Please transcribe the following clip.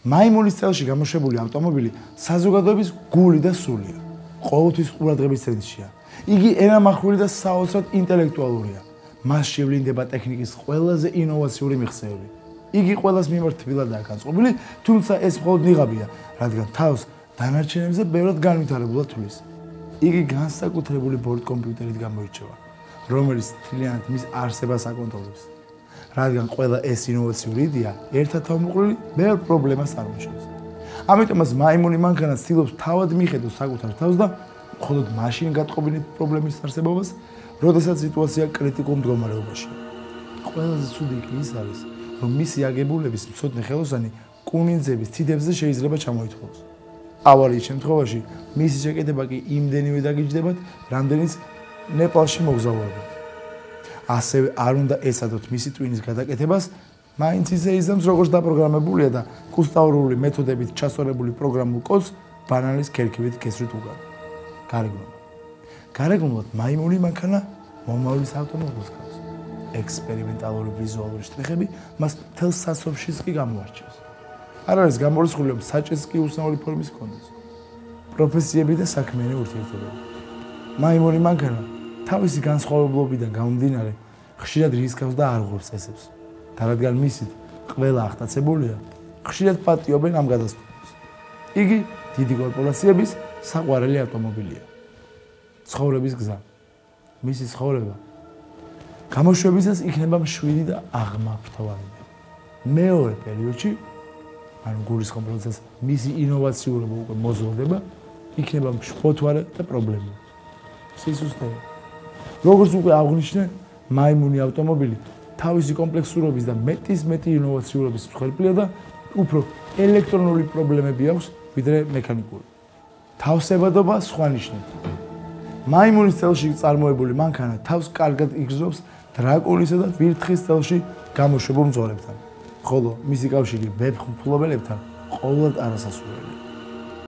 მაიმუნის წელში გამოშვებული ავტომობილი საზოგადოების გული და სულია. ყოველთვის ყურადღების ცენტრშია. იგი ენამახვილი და საოცრად ინტელექტუალურია. მას შევლინდება ტექნიკის ყველაზე ინოვაციური მიღწევები. იგი ყველას მიმართ თბილადაა განწყობილი, თუმცა ეს მხოლოდ ნიღაბია, რადგან თავს დანარჩენებზე ბევრად განვითარებულად თვლის. იგი განსაკუთრებული ბორტკომპიუტერით გამოირჩევა, რომელიც მთლიანად მის არსებას აკონტროლებს. რადგან ყველა ეს ინოვაციური იდეა ერთად თავმოყრილი ბევრ პრობლემას წარმოშობს. ამიტომაც მაიმუნი მანქანა ცდილობს თავად მიხედოს საკუთარ თავს და მხოლოდ მაშინ გატყობინებს პრობლემის არსებობას, როდესაც სიტუაცია კრიტიკულ მდგომარეობაშია. ყველაზე ცუდი კი ის არის, რომ მისი აგებულების მცოდნე ხელოსანი კუნინძების თითებზე შეიძლება ჩამოითხოვოს. ავარიის შემთხვევაში მისი შეკეთება კი იმდენივე დაგიჯდებათ, რამდენიც ნეპალში მოგზაურობა. ასევე არ უნდა ეცადოთ მისი ტვინის გადაკეთებას, მაინც ისე იზამს, როგორც დაპროგრამებულია და კუსტაურული მეთოდებით ჩასწორებული პროგრამულ კოდს ბანანის ქერქივით კესრით უგან. გარეგნულად. გარეგნულად მაიმუნი მანქანა მომავლის ავტომობილს გავს. ექსპერიმენტალური ვიზუალური შტრიხები მას მთელ სასოფშიც კი გამოარჩევს. არ არის გამორიცხული, რომ საჭეს კი უცნაური ფორმის ჰქონდეს. პროფესიები და საქმიანი ურთიერთობები. მაიმუნი მანქანა თავისი განსხვავებულობიდან გამომდინარე ხშირად რისკავს და არ ღურს წესებს. და რადგან მისით ყველა აღტაცებულია, ხშირად პატიობენ ამ გადასტურებას. იგი დიდი კორპორაციების საყვარელი ავტომობილია. ცხოვრების გზა. მისი ცხოვრება გამოშვებისას იქნება მშვიდი და აღმაფრთოვანებული. მეორე პერიოდში, ანუ გულისხმობ, როდესაც მისი ინოვაციურობა უკვე მოზრდება, იქნება მშფოთვარე და პრობლემა. სისუსტეა. როგორც უკვე აღნიშნე, მაიმუნი ავტომობილი თავისი კომპლექსურობის და მეტი ინოვაციურობის მსხვერპლია და უფრო ელექტრონული პრობლემები აქვს, ვიდრე მექანიკური. თავსებადობა სხვა ნიშნებით. მაიმუნის წელში წარმოებული მანქანა თავს კარგად იგრძნობს დრაკონისა და ვირთხის წელში გამოშვებულ მძღოლებთან, ხოლო მისი კავშირი ვებმფლობელებთან ყოველად არასასურველია.